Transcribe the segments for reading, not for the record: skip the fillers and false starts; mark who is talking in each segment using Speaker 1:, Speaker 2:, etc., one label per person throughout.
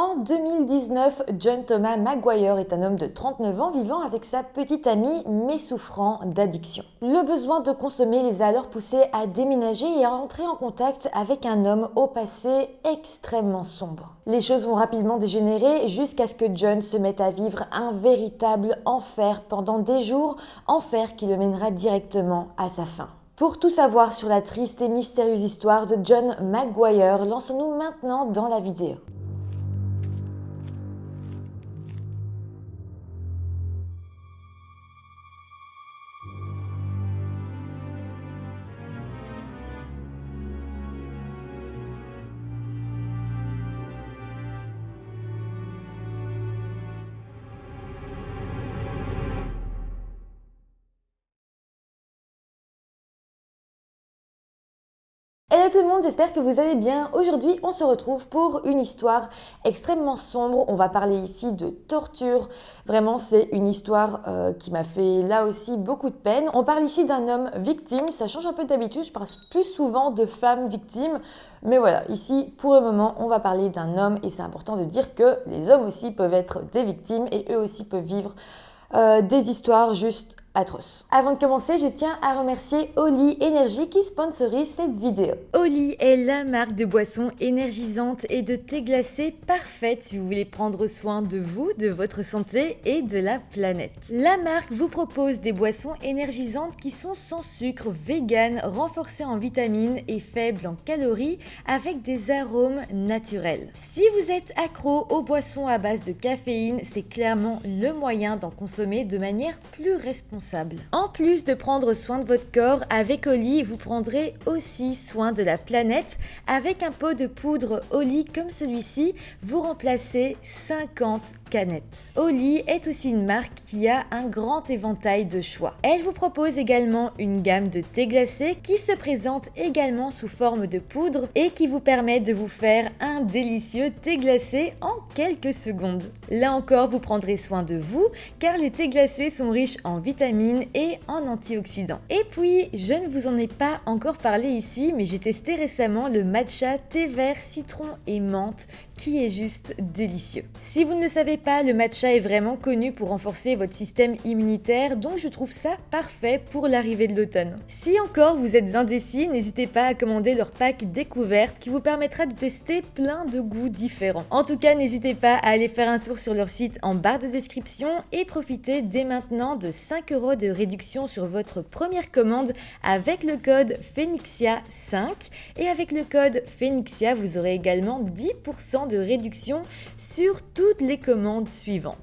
Speaker 1: En 2019, John Thomas Maguire est un homme de 39 ans vivant avec sa petite amie mais souffrant d'addiction. Le besoin de consommer les a alors poussés à déménager et à entrer en contact avec un homme au passé extrêmement sombre. Les choses vont rapidement dégénérer jusqu'à ce que John se mette à vivre un véritable enfer pendant des jours, enfer qui le mènera directement à sa fin. Pour tout savoir sur la triste et mystérieuse histoire de John Maguire, lançons-nous maintenant dans la vidéo. Hello tout le monde, j'espère que vous allez bien. Aujourd'hui, on se retrouve pour une histoire extrêmement sombre. On va parler ici de torture. Vraiment, c'est une histoire qui m'a fait là aussi beaucoup de peine. On parle ici d'un homme victime. Ça change un peu d'habitude, je parle plus souvent de femmes victimes. Mais voilà, ici, pour le moment, on va parler d'un homme et c'est important de dire que les hommes aussi peuvent être des victimes et eux aussi peuvent vivre des histoires juste atroces. Avant de commencer, je tiens à remercier Oli Energy qui sponsorise cette vidéo. Oli est la marque de boissons énergisantes et de thé glacé parfaite si vous voulez prendre soin de vous, de votre santé et de la planète. La marque vous propose des boissons énergisantes qui sont sans sucre, vegan, renforcées en vitamines et faibles en calories avec des arômes naturels. Si vous êtes accro aux boissons à base de caféine, c'est clairement le moyen d'en consommer de manière plus responsable. En plus de prendre soin de votre corps, avec Oli, vous prendrez aussi soin de la planète. Avec un pot de poudre Oli comme celui-ci, vous remplacez 50 canettes. Oli est aussi une marque qui a un grand éventail de choix. Elle vous propose également une gamme de thé glacé qui se présente également sous forme de poudre et qui vous permet de vous faire un délicieux thé glacé en quelques secondes. Là encore, vous prendrez soin de vous car les thés glacés sont riches en vitamines et en antioxydants. Et puis, je ne vous en ai pas encore parlé ici, mais j'ai testé récemment le matcha thé vert, citron et menthe qui est juste délicieux. Si vous ne le savez pas, le matcha est vraiment connu pour renforcer votre système immunitaire, donc je trouve ça parfait pour l'arrivée de l'automne. Si encore vous êtes indécis, n'hésitez pas à commander leur pack découverte qui vous permettra de tester plein de goûts différents. En tout cas, n'hésitez pas à aller faire un tour sur leur site en barre de description et profitez dès maintenant de 5 € de réduction sur votre première commande avec le code Phoenixia5 et avec le code Phoenixia, vous aurez également 10% de réduction sur toutes les commandes suivantes.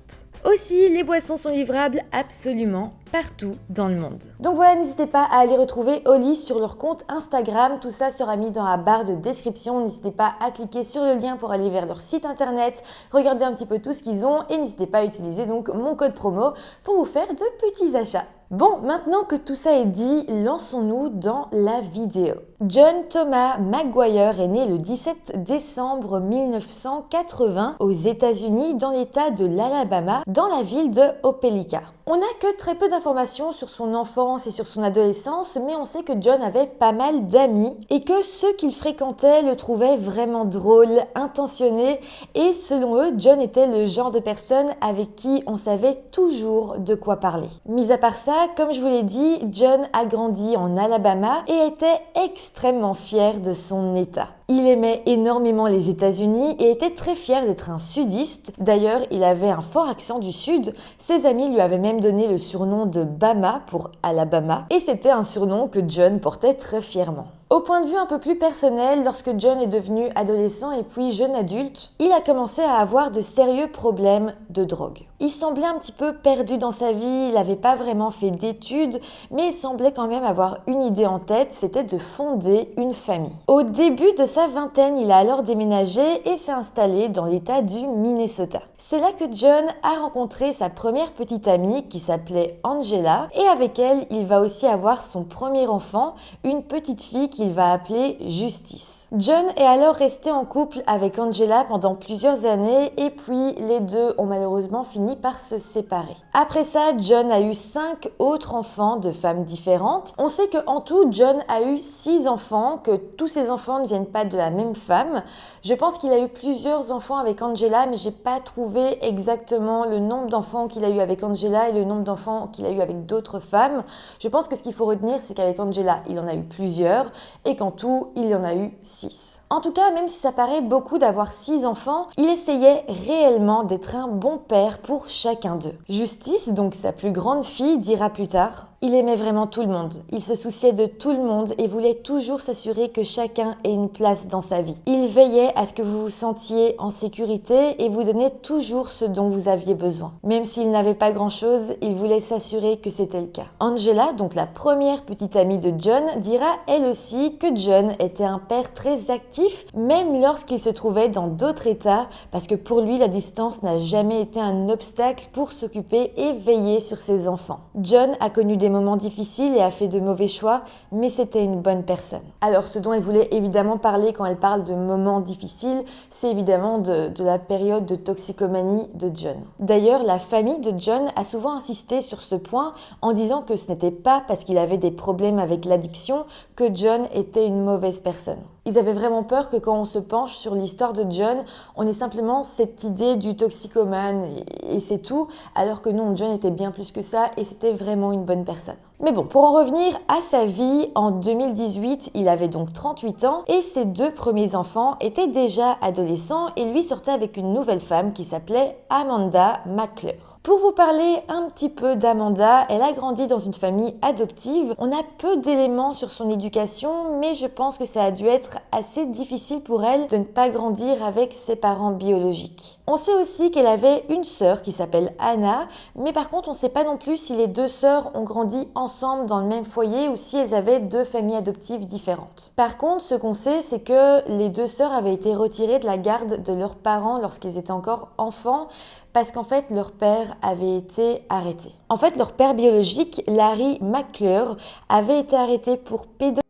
Speaker 1: Aussi, les boissons sont livrables absolument partout dans le monde. Donc voilà, n'hésitez pas à aller retrouver Oli sur leur compte Instagram. Tout ça sera mis dans la barre de description. N'hésitez pas à cliquer sur le lien pour aller vers leur site internet, regarder un petit peu tout ce qu'ils ont et n'hésitez pas à utiliser donc mon code promo pour vous faire de petits achats. Bon, maintenant que tout ça est dit, lançons-nous dans la vidéo. John Thomas Maguire est né le 17 décembre 1980 aux États-Unis dans l'État de l'Alabama, dans la ville de Opelika. On n'a que très peu d'informations sur son enfance et sur son adolescence, mais on sait que John avait pas mal d'amis et que ceux qu'il fréquentait le trouvaient vraiment drôle, intentionné et selon eux, John était le genre de personne avec qui on savait toujours de quoi parler. Mis à part ça, comme je vous l'ai dit, John a grandi en Alabama et était extrêmement fier de son état. Il aimait énormément les États-Unis et était très fier d'être un sudiste. D'ailleurs, il avait un fort accent du sud. Ses amis lui avaient même donné le surnom de Bama pour Alabama et c'était un surnom que John portait très fièrement. Au point de vue un peu plus personnel, lorsque John est devenu adolescent et puis jeune adulte, il a commencé à avoir de sérieux problèmes de drogue. Il semblait un petit peu perdu dans sa vie, il n'avait pas vraiment fait d'études, mais il semblait quand même avoir une idée en tête, c'était de fonder une famille. Au début de sa vingtaine, il a alors déménagé et s'est installé dans l'état du Minnesota. C'est là que John a rencontré sa première petite amie qui s'appelait Angela et avec elle, il va aussi avoir son premier enfant, une petite fille qu'il va appeler Justice. John est alors resté en couple avec Angela pendant plusieurs années et puis les deux ont malheureusement fini par se séparer. Après ça, John a eu 5 autres enfants de femmes différentes. On sait qu'en tout, John a eu 6 enfants, que tous ces enfants ne viennent pas de la même femme. Je pense qu'il a eu plusieurs enfants avec Angela, mais j'ai pas trouvé exactement le nombre d'enfants qu'il a eu avec Angela et le nombre d'enfants qu'il a eu avec d'autres femmes. Je pense que ce qu'il faut retenir, c'est qu'avec Angela, il en a eu plusieurs et qu'en tout, il y en a eu 6. En tout cas, même si ça paraît beaucoup d'avoir 6 enfants, il essayait réellement d'être un bon père pour chacun d'eux. Justice, donc sa plus grande fille, dira plus tard: il aimait vraiment tout le monde, il se souciait de tout le monde et voulait toujours s'assurer que chacun ait une place dans sa vie. Il veillait à ce que vous vous sentiez en sécurité et vous donnait toujours ce dont vous aviez besoin. Même s'il n'avait pas grand-chose, il voulait s'assurer que c'était le cas. Angela, donc la première petite amie de John, dira elle aussi que John était un père très actif, même lorsqu'il se trouvait dans d'autres états, parce que pour lui, la distance n'a jamais été un obstacle pour s'occuper et veiller sur ses enfants. John a connu des moments difficiles et a fait de mauvais choix, mais c'était une bonne personne. Alors, ce dont elle voulait évidemment parler quand elle parle de moments difficiles, c'est évidemment de la période de toxicomanie de John. D'ailleurs, la famille de John a souvent insisté sur ce point en disant que ce n'était pas parce qu'il avait des problèmes avec l'addiction que John était une mauvaise personne. Ils avaient vraiment peur que quand on se penche sur l'histoire de John, on ait simplement cette idée du toxicomane et c'est tout, alors que non, John était bien plus que ça et c'était vraiment une bonne personne. Mais bon, pour en revenir à sa vie, en 2018, il avait donc 38 ans et ses 2 premiers enfants étaient déjà adolescents et lui sortait avec une nouvelle femme qui s'appelait Amanda McClure. Pour vous parler un petit peu d'Amanda, elle a grandi dans une famille adoptive. On a peu d'éléments sur son éducation, mais je pense que ça a dû être assez difficile pour elle de ne pas grandir avec ses parents biologiques. On sait aussi qu'elle avait une sœur qui s'appelle Anna, mais par contre on ne sait pas non plus si les 2 sœurs ont grandi ensemble dans le même foyer ou si elles avaient 2 familles adoptives différentes. Par contre, ce qu'on sait, c'est que les 2 sœurs avaient été retirées de la garde de leurs parents lorsqu'ils étaient encore enfants, parce qu'en fait, leur père avait été arrêté. En fait, leur père biologique, Larry McClure, avait été arrêté pour pédophilie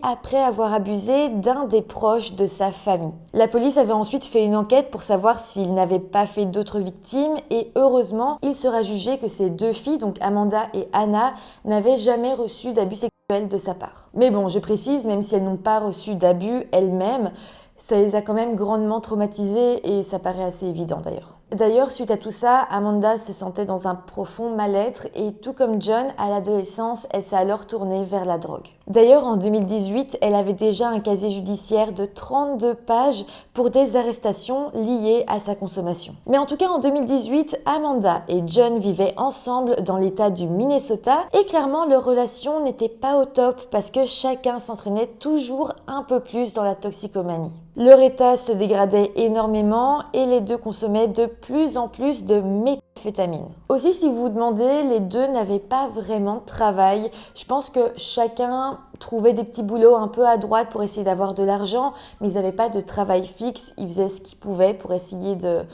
Speaker 1: après avoir abusé d'un des proches de sa famille. La police avait ensuite fait une enquête pour savoir s'il n'avait pas fait d'autres victimes et heureusement, il sera jugé que ces 2 filles, donc Amanda et Anna, n'avaient jamais reçu d'abus sexuels de sa part. Mais bon, je précise, même si elles n'ont pas reçu d'abus elles-mêmes, ça les a quand même grandement traumatisées et ça paraît assez évident d'ailleurs. D'ailleurs, suite à tout ça, Amanda se sentait dans un profond mal-être et tout comme John, à l'adolescence, elle s'est alors tournée vers la drogue. D'ailleurs, en 2018, elle avait déjà un casier judiciaire de 32 pages pour des arrestations liées à sa consommation. Mais en tout cas, en 2018, Amanda et John vivaient ensemble dans l'état du Minnesota et clairement, leur relation n'était pas au top parce que chacun s'entraînait toujours un peu plus dans la toxicomanie. Leur état se dégradait énormément et les 2 consommaient de plus en plus de méthamphétamine. Aussi, si vous vous demandez, les 2 n'avaient pas vraiment de travail. Je pense que chacun trouvait des petits boulots un peu à droite pour essayer d'avoir de l'argent, mais ils n'avaient pas de travail fixe. Ils faisaient ce qu'ils pouvaient pour essayer de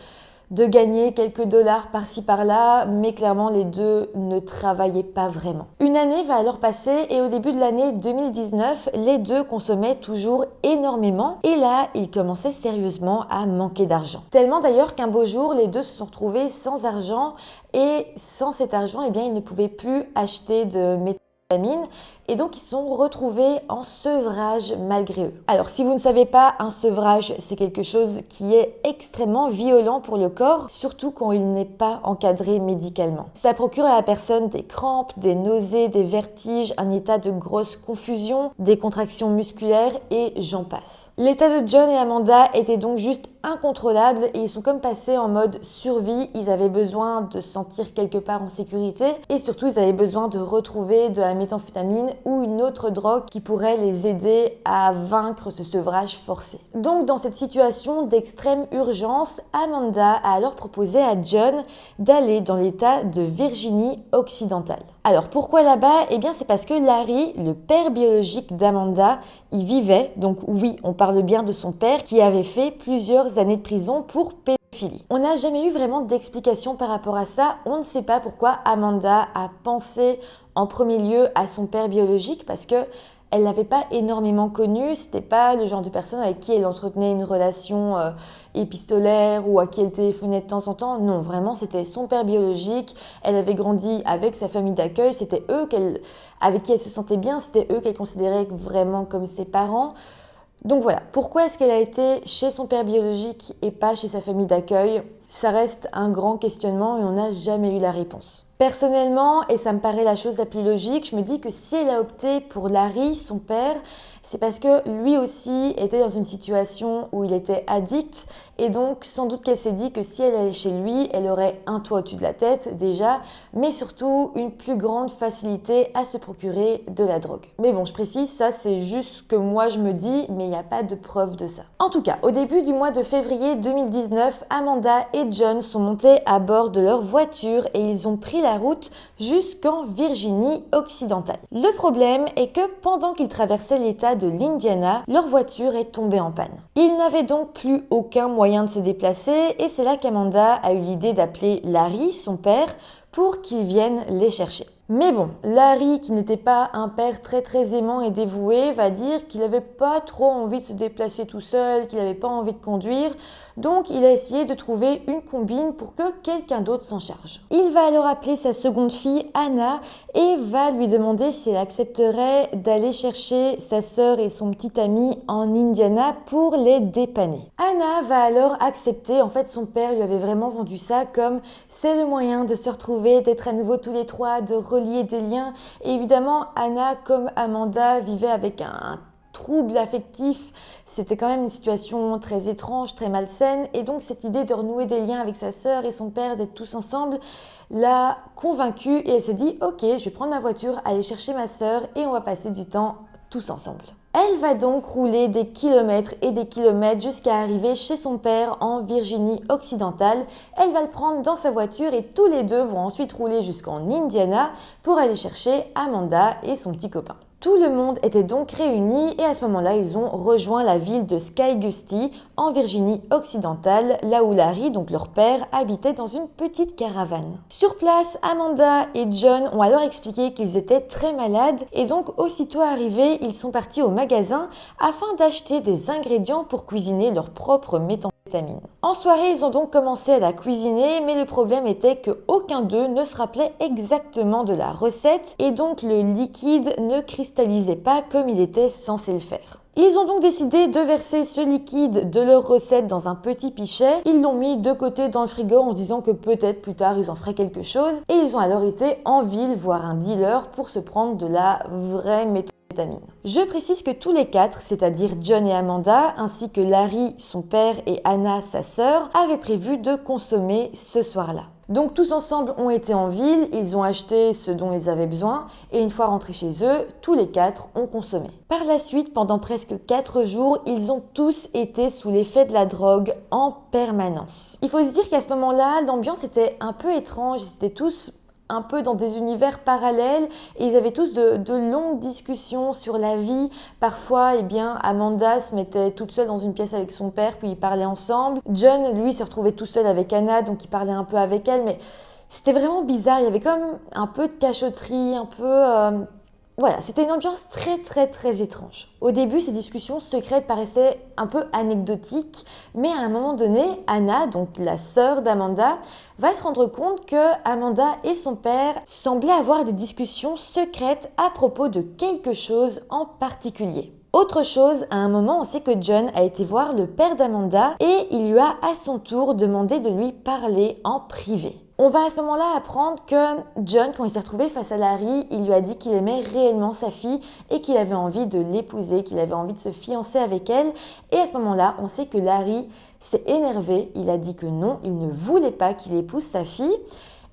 Speaker 1: gagner quelques dollars par-ci par-là, mais clairement les 2 ne travaillaient pas vraiment. Une année va alors passer et au début de l'année 2019, les 2 consommaient toujours énormément et là, ils commençaient sérieusement à manquer d'argent. Tellement d'ailleurs qu'un beau jour, les 2 se sont retrouvés sans argent et sans cet argent, eh bien, ils ne pouvaient plus acheter de méthamphétamine et donc ils sont retrouvés en sevrage malgré eux. Alors si vous ne savez pas, un sevrage c'est quelque chose qui est extrêmement violent pour le corps, surtout quand il n'est pas encadré médicalement. Ça procure à la personne des crampes, des nausées, des vertiges, un état de grosse confusion, des contractions musculaires et j'en passe. L'état de John et Amanda était donc juste incontrôlable et ils sont comme passés en mode survie. Ils avaient besoin de se sentir quelque part en sécurité et surtout ils avaient besoin de retrouver de la méthamphétamine ou une autre drogue qui pourrait les aider à vaincre ce sevrage forcé. Donc dans cette situation d'extrême urgence, Amanda a alors proposé à John d'aller dans l'état de Virginie occidentale. Alors pourquoi là-bas? Eh bien c'est parce que Larry, le père biologique d'Amanda, y vivait, donc oui, on parle bien de son père qui avait fait plusieurs années de prison pour pédophilie. On n'a jamais eu vraiment d'explication par rapport à ça, on ne sait pas pourquoi Amanda a pensé en premier lieu à son père biologique parce que elle l'avait pas énormément connu, c'était pas le genre de personne avec qui elle entretenait une relation épistolaire ou à qui elle téléphonait de temps en temps. Non, vraiment, c'était son père biologique. Elle avait grandi avec sa famille d'accueil, c'était eux avec qui elle se sentait bien, c'était eux qu'elle considérait vraiment comme ses parents. Donc voilà, pourquoi est-ce qu'elle a été chez son père biologique et pas chez sa famille d'accueil? Ça reste un grand questionnement et on n'a jamais eu la réponse. Personnellement, et ça me paraît la chose la plus logique, je me dis que si elle a opté pour Larry, son père, c'est parce que lui aussi était dans une situation où il était addict et donc sans doute qu'elle s'est dit que si elle allait chez lui, elle aurait un toit au-dessus de la tête déjà, mais surtout une plus grande facilité à se procurer de la drogue. Mais bon, je précise, ça c'est juste ce que moi je me dis, mais il n'y a pas de preuve de ça. En tout cas, au début du mois de février 2019, Amanda et John sont montés à bord de leur voiture et ils ont pris la route jusqu'en Virginie occidentale. Le problème est que pendant qu'ils traversaient l'État de l'Indiana, leur voiture est tombée en panne. Ils n'avaient donc plus aucun moyen de se déplacer et c'est là qu'Amanda a eu l'idée d'appeler Larry, son père, pour qu'il vienne les chercher. Mais bon, Larry, qui n'était pas un père très aimant et dévoué, va dire qu'il n'avait pas trop envie de se déplacer tout seul, qu'il n'avait pas envie de conduire, donc il a essayé de trouver une combine pour que quelqu'un d'autre s'en charge. Il va alors appeler sa seconde fille, Anna, et va lui demander si elle accepterait d'aller chercher sa sœur et son petit ami en Indiana pour les dépanner. Anna va alors accepter, en fait son père lui avait vraiment vendu ça comme c'est le moyen de se retrouver, d'être à nouveau tous les trois, de relier des liens. Et évidemment, Anna, comme Amanda, vivait avec un trouble affectif. C'était quand même une situation très étrange, très malsaine. Et donc, cette idée de renouer des liens avec sa sœur et son père, d'être tous ensemble, l'a convaincue. Et elle s'est dit, ok, je vais prendre ma voiture, aller chercher ma sœur et on va passer du temps tous ensemble. Elle va donc rouler des kilomètres et des kilomètres jusqu'à arriver chez son père en Virginie occidentale. Elle va le prendre dans sa voiture et tous les deux vont ensuite rouler jusqu'en Indiana pour aller chercher Amanda et son petit copain. Tout le monde était donc réuni et à ce moment-là, ils ont rejoint la ville de Sky-Gusty en Virginie occidentale, là où Larry, donc leur père, habitait dans une petite caravane. Sur place, Amanda et John ont alors expliqué qu'ils étaient très malades et donc aussitôt arrivés, ils sont partis au magasin afin d'acheter des ingrédients pour cuisiner leur propre méthamphétamine. En soirée, ils ont donc commencé à la cuisiner, mais le problème était qu'aucun d'eux ne se rappelait exactement de la recette et donc le liquide ne cristallisait pas comme il était censé le faire. Ils ont donc décidé de verser ce liquide de leur recette dans un petit pichet. Ils l'ont mis de côté dans le frigo en disant que peut-être plus tard ils en feraient quelque chose. Et ils ont alors été en ville voir un dealer pour se prendre de la vraie méthamphétamine. Je précise que tous les quatre, c'est-à-dire John et Amanda, ainsi que Larry, son père, et Anna, sa sœur, avaient prévu de consommer ce soir-là. Donc tous ensemble ont été en ville, ils ont acheté ce dont ils avaient besoin et une fois rentrés chez eux, tous les quatre ont consommé. Par la suite, pendant presque 4 jours, ils ont tous été sous l'effet de la drogue en permanence. Il faut se dire qu'à ce moment-là, l'ambiance était un peu étrange, ils étaient tous un peu dans des univers parallèles et ils avaient tous de longues discussions sur la vie. Parfois, Amanda se mettait toute seule dans une pièce avec son père, puis ils parlaient ensemble. John, lui, se retrouvait tout seul avec Anna, donc il parlait un peu avec elle, mais c'était vraiment bizarre. Il y avait comme un peu de cachotterie, un peu... Voilà, c'était une ambiance très étrange. Au début, ces discussions secrètes paraissaient un peu anecdotiques, mais à un moment donné, Anna, donc la sœur d'Amanda, va se rendre compte que Amanda et son père semblaient avoir des discussions secrètes à propos de quelque chose en particulier. Autre chose, à un moment, on sait que John a été voir le père d'Amanda et il lui a à son tour demandé de lui parler en privé. On va à ce moment-là apprendre que John, quand il s'est retrouvé face à Larry, il lui a dit qu'il aimait réellement sa fille et qu'il avait envie de l'épouser, qu'il avait envie de se fiancer avec elle. Et à ce moment-là, on sait que Larry s'est énervé, il a dit que non, il ne voulait pas qu'il épouse sa fille.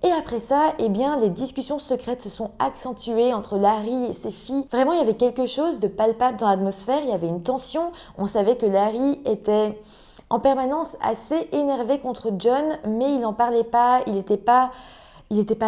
Speaker 1: Et après ça, les discussions secrètes se sont accentuées entre Larry et ses filles. Vraiment, il y avait quelque chose de palpable dans l'atmosphère, il y avait une tension. On savait que Larry était en permanence assez énervé contre John, mais il n'en parlait pas, il n'était pas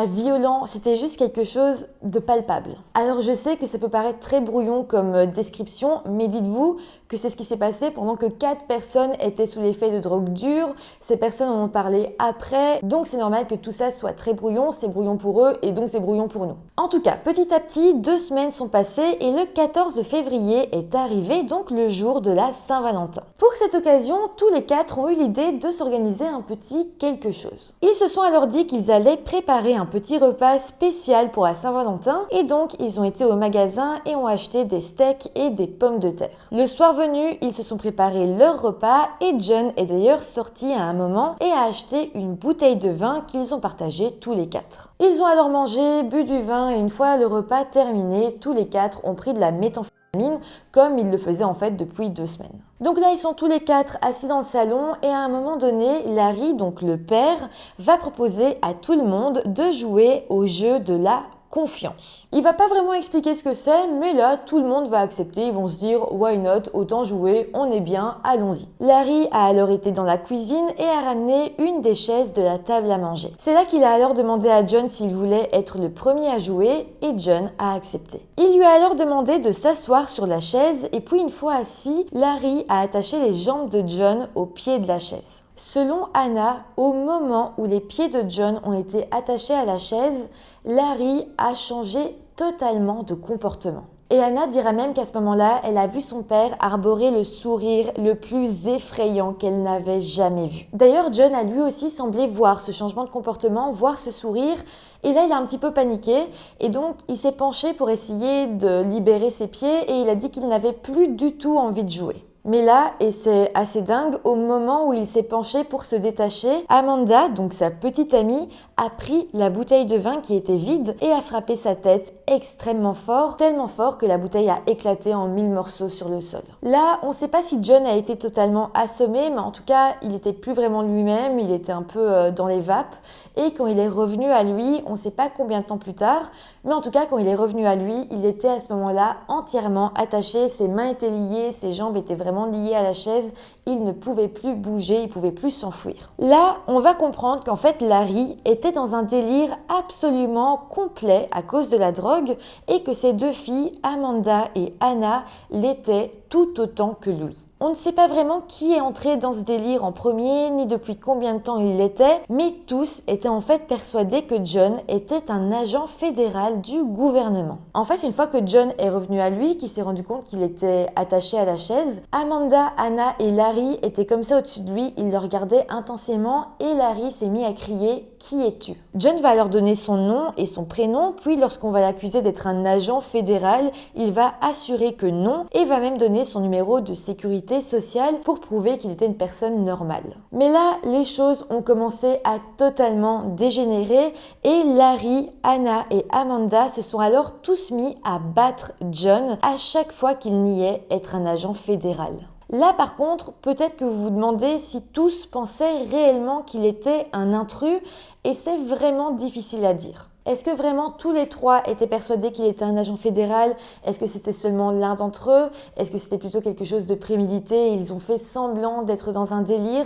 Speaker 1: violent, c'était juste quelque chose de palpable. Alors je sais que ça peut paraître très brouillon comme description, mais dites-vous que c'est ce qui s'est passé pendant que 4 personnes étaient sous l'effet de drogue dure. Ces personnes en ont parlé après, donc c'est normal que tout ça soit très brouillon. C'est brouillon pour eux et donc c'est brouillon pour nous. En tout cas, petit à petit, 2 semaines sont passées et le 14 février est arrivé, donc le jour de la Saint-Valentin. Pour cette occasion, tous les 4 ont eu l'idée de s'organiser un petit quelque chose. Ils se sont alors dit qu'ils allaient préparer un petit repas spécial pour la Saint-Valentin et donc ils ont été au magasin et ont acheté des steaks et des pommes de terre. Le soir venu, ils se sont préparés leur repas et John est d'ailleurs sorti à un moment et a acheté une bouteille de vin qu'ils ont partagé tous les 4. Ils ont alors mangé, bu du vin et une fois le repas terminé, tous les 4 ont pris de la méthamphétamine comme ils le faisaient en fait depuis 2 semaines. Donc là, ils sont tous les 4 assis dans le salon et à un moment donné, Larry, donc le père, va proposer à tout le monde de jouer au jeu de la confiance. Il va pas vraiment expliquer ce que c'est, mais là, tout le monde va accepter, ils vont se dire « why not, autant jouer, on est bien, allons-y ». Larry a alors été dans la cuisine et a ramené une des chaises de la table à manger. C'est là qu'il a alors demandé à John s'il voulait être le premier à jouer et John a accepté. Il lui a alors demandé de s'asseoir sur la chaise et puis une fois assis, Larry a attaché les jambes de John au pied de la chaise. Selon Anna, au moment où les pieds de John ont été attachés à la chaise, Larry a changé totalement de comportement. Et Anna dira même qu'à ce moment-là, elle a vu son père arborer le sourire le plus effrayant qu'elle n'avait jamais vu. D'ailleurs, John a lui aussi semblé voir ce changement de comportement, voir ce sourire, et là il a un petit peu paniqué, et donc il s'est penché pour essayer de libérer ses pieds, et il a dit qu'il n'avait plus du tout envie de jouer. Mais là, et c'est assez dingue, au moment où il s'est penché pour se détacher, Amanda, donc sa petite amie, a pris la bouteille de vin qui était vide et a frappé sa tête extrêmement fort, tellement fort que la bouteille a éclaté en 1000 morceaux sur le sol. Là, on ne sait pas si John a été totalement assommé, mais en tout cas, il n'était plus vraiment lui-même, il était un peu dans les vapes. Et quand il est revenu à lui, on ne sait pas combien de temps plus tard, mais en tout cas, quand il est revenu à lui, il était à ce moment-là entièrement attaché, ses mains étaient liées, ses jambes étaient vraiment liées à la chaise, il ne pouvait plus bouger, il ne pouvait plus s'enfuir. Là, on va comprendre qu'en fait, Larry était dans un délire absolument complet à cause de la drogue et que ses 2 filles, Amanda et Anna, l'étaient tout autant que lui. On ne sait pas vraiment qui est entré dans ce délire en premier, ni depuis combien de temps il l'était, mais tous étaient en fait persuadés que John était un agent fédéral du gouvernement. En fait, une fois que John est revenu à lui, qu'il s'est rendu compte qu'il était attaché à la chaise, Amanda, Anna et Larry étaient comme ça au-dessus de lui, ils le regardaient intensément et Larry s'est mis à crier « Qui es-tu » John va leur donner son nom et son prénom, puis lorsqu'on va l'accuser d'être un agent fédéral, il va assurer que non et va même donner son numéro de sécurité sociale pour prouver qu'il était une personne normale. Mais là, les choses ont commencé à totalement dégénérer et Larry, Anna et Amanda se sont alors tous mis à battre John à chaque fois qu'il niait être un agent fédéral. Là par contre, peut-être que vous vous demandez si tous pensaient réellement qu'il était un intrus et c'est vraiment difficile à dire. Est-ce que vraiment tous les 3 étaient persuadés qu'il était un agent fédéral? Est-ce que c'était seulement l'un d'entre eux? Est-ce que c'était plutôt quelque chose de prémédité et ils ont fait semblant d'être dans un délire?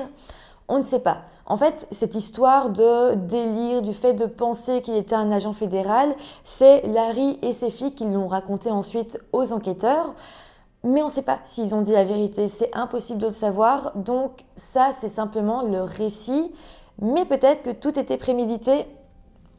Speaker 1: On ne sait pas. En fait, cette histoire de délire, du fait de penser qu'il était un agent fédéral, c'est Larry et ses filles qui l'ont raconté ensuite aux enquêteurs. Mais on ne sait pas s'ils ont dit la vérité, c'est impossible de le savoir. Donc ça, c'est simplement le récit. Mais peut-être que tout était prémédité.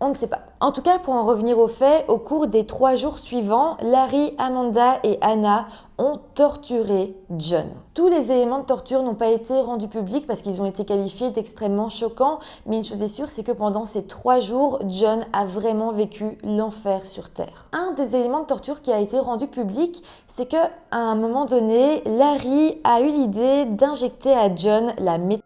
Speaker 1: On ne sait pas. En tout cas, pour en revenir aux faits, au cours des 3 jours suivants, Larry, Amanda et Anna ont torturé John. Tous les éléments de torture n'ont pas été rendus publics parce qu'ils ont été qualifiés d'extrêmement choquants, mais une chose est sûre, c'est que pendant ces 3 jours, John a vraiment vécu l'enfer sur Terre. Un des éléments de torture qui a été rendu public, c'est qu'à un moment donné, Larry a eu l'idée d'injecter à John la méthadone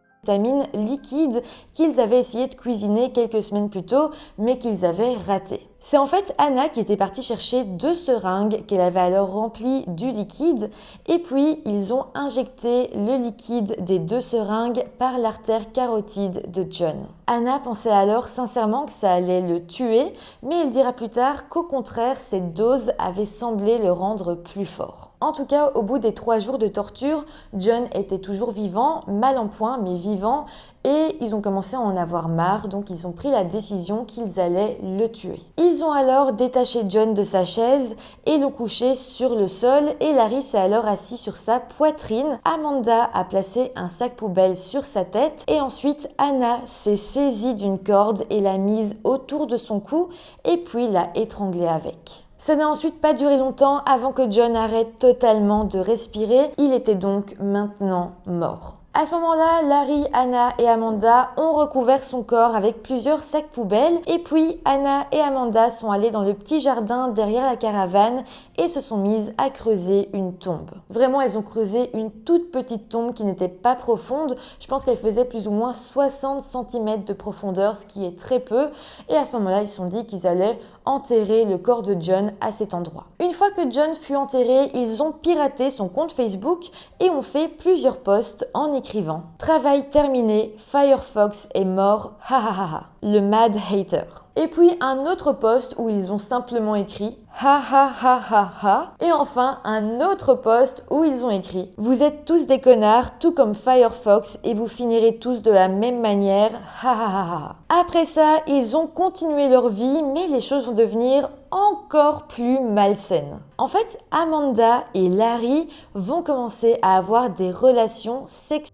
Speaker 1: liquide qu'ils avaient essayé de cuisiner quelques semaines plus tôt, mais qu'ils avaient raté. C'est en fait Anna qui était partie chercher 2 seringues qu'elle avait alors remplies du liquide et puis ils ont injecté le liquide des 2 seringues par l'artère carotide de John. Anna pensait alors sincèrement que ça allait le tuer, mais elle dira plus tard qu'au contraire, cette dose avait semblé le rendre plus fort. En tout cas, au bout des 3 jours de torture, John était toujours vivant, mal en point mais vivant, et ils ont commencé à en avoir marre, donc ils ont pris la décision qu'ils allaient le tuer. Ils ont alors détaché John de sa chaise et l'ont couché sur le sol et Larry s'est alors assis sur sa poitrine. Amanda a placé un sac poubelle sur sa tête et ensuite Anna s'est saisie d'une corde et l'a mise autour de son cou et puis l'a étranglée avec. Ça n'a ensuite pas duré longtemps avant que John arrête totalement de respirer. Il était donc maintenant mort. À ce moment-là, Larry, Anna et Amanda ont recouvert son corps avec plusieurs sacs poubelles et puis Anna et Amanda sont allées dans le petit jardin derrière la caravane et se sont mises à creuser une tombe. Vraiment, elles ont creusé une toute petite tombe qui n'était pas profonde. Je pense qu'elle faisait plus ou moins 60 cm de profondeur, ce qui est très peu. Et à ce moment-là, ils se sont dit qu'ils allaient enterrer le corps de John à cet endroit. Une fois que John fut enterré, ils ont piraté son compte Facebook et ont fait plusieurs posts en écrivant « Travail terminé, Firefox est mort, ha ha ha ha, le Mad Hater ». Et puis un autre post où ils ont simplement écrit « Ha ha ha ha ha ». Et enfin un autre post où ils ont écrit « Vous êtes tous des connards, tout comme Firefox, et vous finirez tous de la même manière, ha ha ha ha ». Après ça, ils ont continué leur vie, mais les choses vont devenir encore plus malsaines. En fait, Amanda et Larry vont commencer à avoir des relations sexuelles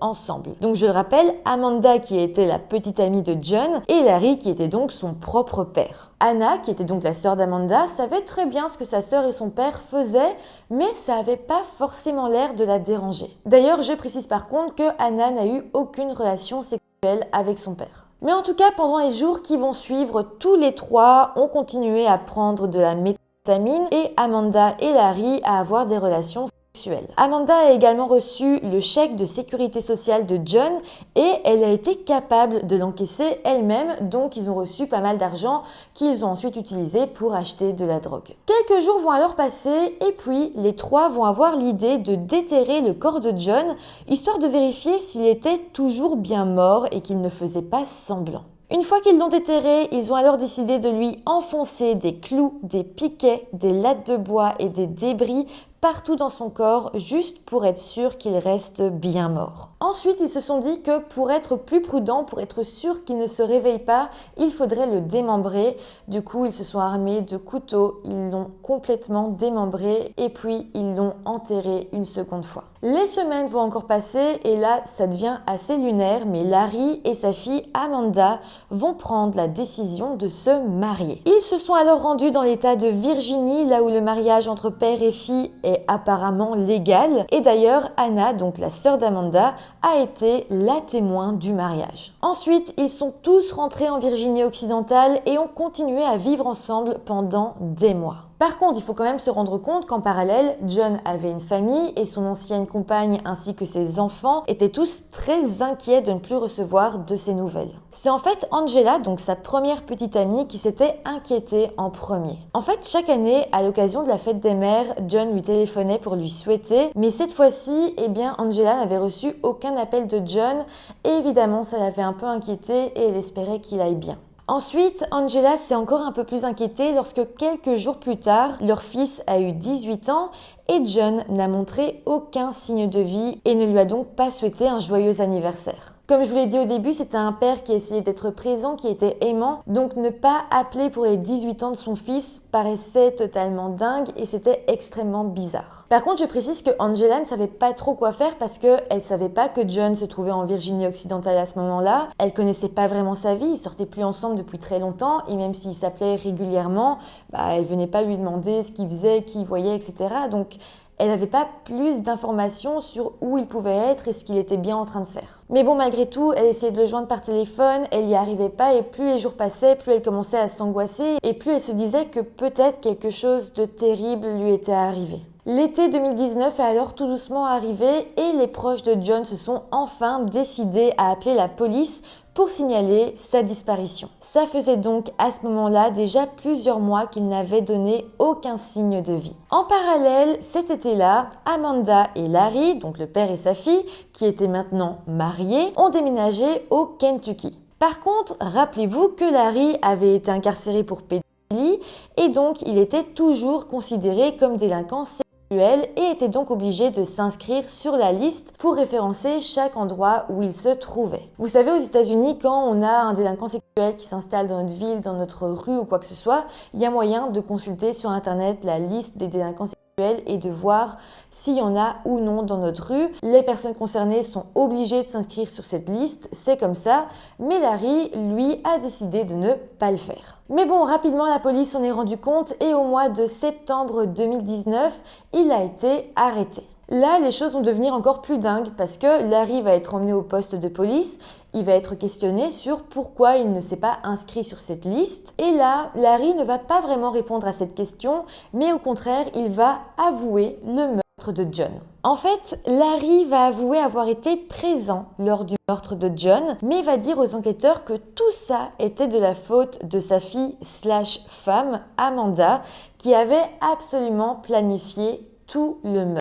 Speaker 1: ensemble. Donc je le rappelle, Amanda qui était la petite amie de John et Larry qui était donc son propre père. Anna, qui était donc la sœur d'Amanda, savait très bien ce que sa sœur et son père faisaient, mais ça n'avait pas forcément l'air de la déranger. D'ailleurs, je précise par contre que Anna n'a eu aucune relation sexuelle avec son père. Mais en tout cas, pendant les jours qui vont suivre, tous les trois ont continué à prendre de la méthamphétamine et Amanda et Larry à avoir des relations sexuelles. Amanda a également reçu le chèque de sécurité sociale de John et elle a été capable de l'encaisser elle-même, donc ils ont reçu pas mal d'argent qu'ils ont ensuite utilisé pour acheter de la drogue. Quelques jours vont alors passer et puis les trois vont avoir l'idée de déterrer le corps de John, histoire de vérifier s'il était toujours bien mort et qu'il ne faisait pas semblant. Une fois qu'ils l'ont déterré, ils ont alors décidé de lui enfoncer des clous, des piquets, des lattes de bois et des débris partout dans son corps, juste pour être sûr qu'il reste bien mort. Ensuite, ils se sont dit que pour être plus prudent, pour être sûr qu'il ne se réveille pas, il faudrait le démembrer. Du coup, ils se sont armés de couteaux, ils l'ont complètement démembré et puis ils l'ont enterré une seconde fois. Les semaines vont encore passer et là, ça devient assez lunaire, mais Larry et sa fille Amanda vont prendre la décision de se marier. Ils se sont alors rendus dans l'état de Virginie, là où le mariage entre père et fille est apparemment légal. Et d'ailleurs, Anna, donc la sœur d'Amanda, a été la témoin du mariage. Ensuite, ils sont tous rentrés en Virginie occidentale et ont continué à vivre ensemble pendant des mois. Par contre, il faut quand même se rendre compte qu'en parallèle, John avait une famille et son ancienne compagne ainsi que ses enfants étaient tous très inquiets de ne plus recevoir de ses nouvelles. C'est en fait Angela, donc sa première petite amie, qui s'était inquiétée en premier. En fait, chaque année, à l'occasion de la fête des mères, John lui téléphonait pour lui souhaiter, mais cette fois-ci, Angela n'avait reçu aucun appel de John et évidemment, ça l'avait un peu inquiétée et elle espérait qu'il aille bien. Ensuite, Angela s'est encore un peu plus inquiétée lorsque quelques jours plus tard, leur fils a eu 18 ans et John n'a montré aucun signe de vie et ne lui a donc pas souhaité un joyeux anniversaire. Comme je vous l'ai dit au début, c'était un père qui essayait d'être présent, qui était aimant, donc ne pas appeler pour les 18 ans de son fils paraissait totalement dingue et c'était extrêmement bizarre. Par contre, je précise que Angela ne savait pas trop quoi faire parce qu'elle savait pas que John se trouvait en Virginie occidentale à ce moment-là. Elle connaissait pas vraiment sa vie, ils sortaient plus ensemble depuis très longtemps et même s'ils s'appelaient régulièrement, elle venait pas lui demander ce qu'il faisait, qui il voyait, etc. Donc elle n'avait pas plus d'informations sur où il pouvait être et ce qu'il était bien en train de faire. Mais bon, malgré tout, elle essayait de le joindre par téléphone, elle n'y arrivait pas et plus les jours passaient, plus elle commençait à s'angoisser et plus elle se disait que peut-être quelque chose de terrible lui était arrivé. L'été 2019 est alors tout doucement arrivé et les proches de John se sont enfin décidés à appeler la police pour signaler sa disparition. Ça faisait donc à ce moment-là déjà plusieurs mois qu'il n'avait donné aucun signe de vie. En parallèle, cet été-là, Amanda et Larry, donc le père et sa fille, qui étaient maintenant mariés, ont déménagé au Kentucky. Par contre, rappelez-vous que Larry avait été incarcéré pour pédophilie et donc il était toujours considéré comme délinquant sexuel. sexuelle et était donc obligé de s'inscrire sur la liste pour référencer chaque endroit où il se trouvait. Vous savez, aux États-Unis, quand on a un délinquant sexuel qui s'installe dans notre ville, dans notre rue ou quoi que ce soit, il y a moyen de consulter sur Internet la liste des délinquants sexuels et de voir s'il y en a ou non dans notre rue. Les personnes concernées sont obligées de s'inscrire sur cette liste, c'est comme ça, mais Larry, lui, a décidé de ne pas le faire. Mais bon, rapidement, la police s'en est rendu compte et au mois de septembre 2019, il a été arrêté. Là, les choses vont devenir encore plus dingues parce que Larry va être emmené au poste de police. Il va être questionné sur pourquoi il ne s'est pas inscrit sur cette liste. Et là, Larry ne va pas vraiment répondre à cette question, mais au contraire, il va avouer le meurtre de John. En fait, Larry va avouer avoir été présent lors du meurtre de John, mais va dire aux enquêteurs que tout ça était de la faute de sa fille/femme, Amanda, qui avait absolument planifié tout le meurtre.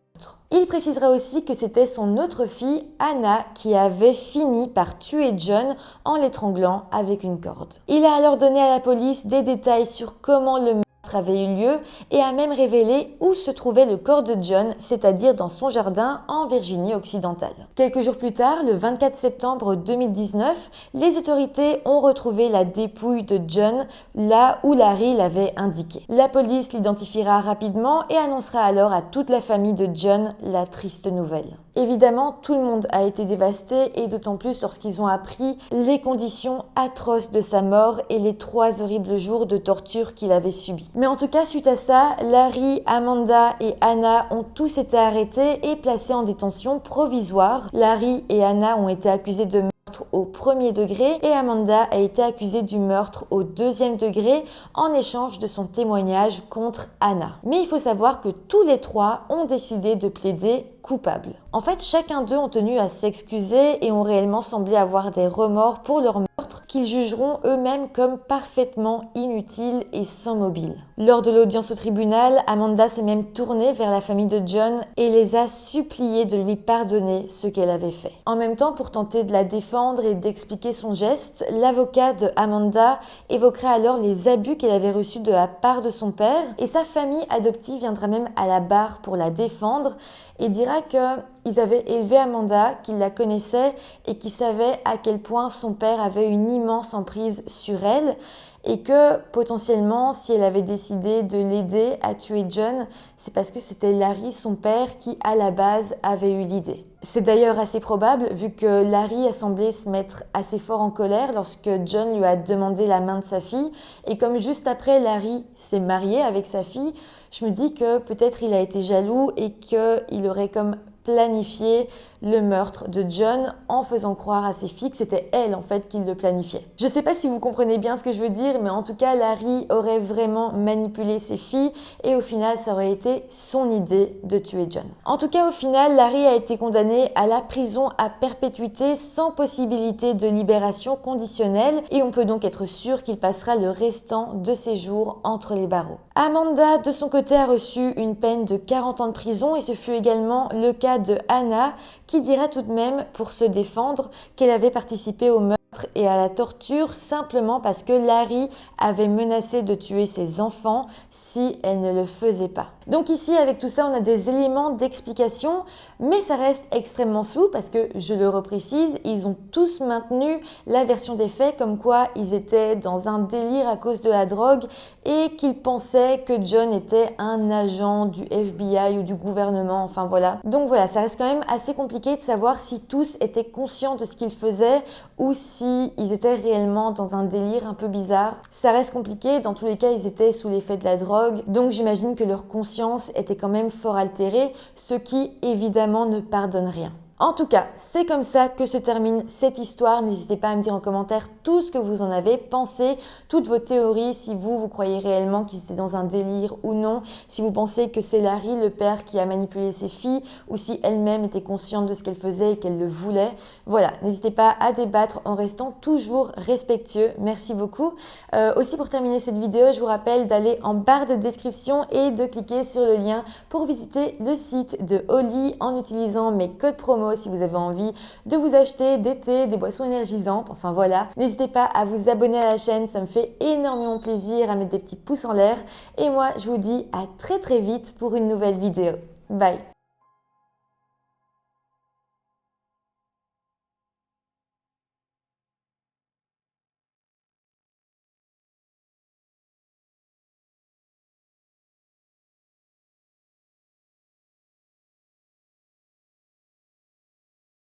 Speaker 1: Il précisera aussi que c'était son autre fille, Anna, qui avait fini par tuer John en l'étranglant avec une corde. Il a alors donné à la police des détails sur comment le meurtre avait eu lieu et a même révélé où se trouvait le corps de John, c'est-à-dire dans son jardin en Virginie occidentale. Quelques jours plus tard, le 24 septembre 2019, les autorités ont retrouvé la dépouille de John là où Larry l'avait indiqué. La police l'identifiera rapidement et annoncera alors à toute la famille de John la triste nouvelle. Évidemment, tout le monde a été dévasté et d'autant plus lorsqu'ils ont appris les conditions atroces de sa mort et les 3 horribles jours de torture qu'il avait subis. Mais en tout cas, suite à ça, Larry, Amanda et Anna ont tous été arrêtés et placés en détention provisoire. Larry et Anna ont été accusés de meurtre au 1er degré et Amanda a été accusée du meurtre au 2e degré en échange de son témoignage contre Anna. Mais il faut savoir que tous les 3 ont décidé de plaider coupables. En fait, chacun d'eux ont tenu à s'excuser et ont réellement semblé avoir des remords pour leur meurtre qu'ils jugeront eux-mêmes comme parfaitement inutiles et sans mobile. Lors de l'audience au tribunal, Amanda s'est même tournée vers la famille de John et les a suppliés de lui pardonner ce qu'elle avait fait. En même temps, pour tenter de la défendre et d'expliquer son geste, l'avocat de Amanda évoquera alors les abus qu'elle avait reçus de la part de son père et sa famille adoptive viendra même à la barre pour la défendre et dira qu'ils avaient élevé Amanda, qu'ils la connaissaient et qu'ils savaient à quel point son père avait une immense emprise sur elle et que potentiellement, si elle avait décidé de l'aider à tuer John, c'est parce que c'était Larry, son père, qui à la base avait eu l'idée. C'est d'ailleurs assez probable vu que Larry a semblé se mettre assez fort en colère lorsque John lui a demandé la main de sa fille et comme juste après Larry s'est marié avec sa fille, je me dis que peut-être il a été jaloux et qu'il aurait comme planifié le meurtre de John en faisant croire à ses filles que c'était elle en fait qui le planifiait. Je sais pas si vous comprenez bien ce que je veux dire, mais en tout cas Larry aurait vraiment manipulé ses filles et au final ça aurait été son idée de tuer John. En tout cas au final Larry a été condamné à la prison à perpétuité sans possibilité de libération conditionnelle et on peut donc être sûr qu'il passera le restant de ses jours entre les barreaux. Amanda de son côté a reçu une peine de 40 ans de prison et ce fut également le cas de Anna qui dira tout de même pour se défendre qu'elle avait participé au meurtre et à la torture simplement parce que Larry avait menacé de tuer ses enfants si elle ne le faisait pas. Donc ici avec tout ça on a des éléments d'explication mais ça reste extrêmement flou parce que je le reprécise, ils ont tous maintenu la version des faits comme quoi ils étaient dans un délire à cause de la drogue et qu'ils pensaient que John était un agent du FBI ou du gouvernement, enfin voilà. Donc voilà, ça reste quand même assez compliqué de savoir si tous étaient conscients de ce qu'ils faisaient ou si ils étaient réellement dans un délire un peu bizarre. Ça reste compliqué, dans tous les cas ils étaient sous l'effet de la drogue, donc j'imagine que leur conscience était quand même fort altérée, ce qui évidemment ne pardonne rien. En tout cas, c'est comme ça que se termine cette histoire. N'hésitez pas à me dire en commentaire tout ce que vous en avez pensé, toutes vos théories, si vous croyez réellement qu'ils étaient dans un délire ou non, si vous pensez que c'est Larry, le père, qui a manipulé ses filles, ou si elle-même était consciente de ce qu'elle faisait et qu'elle le voulait. Voilà, n'hésitez pas à débattre en restant toujours respectueux. Merci beaucoup. Aussi pour terminer cette vidéo, je vous rappelle d'aller en barre de description et de cliquer sur le lien pour visiter le site de Holly en utilisant mes codes promo si vous avez envie de vous acheter des thés, des boissons énergisantes, enfin voilà. N'hésitez pas à vous abonner à la chaîne, ça me fait énormément plaisir, à mettre des petits pouces en l'air. Et moi, je vous dis à très vite pour une nouvelle vidéo. Bye.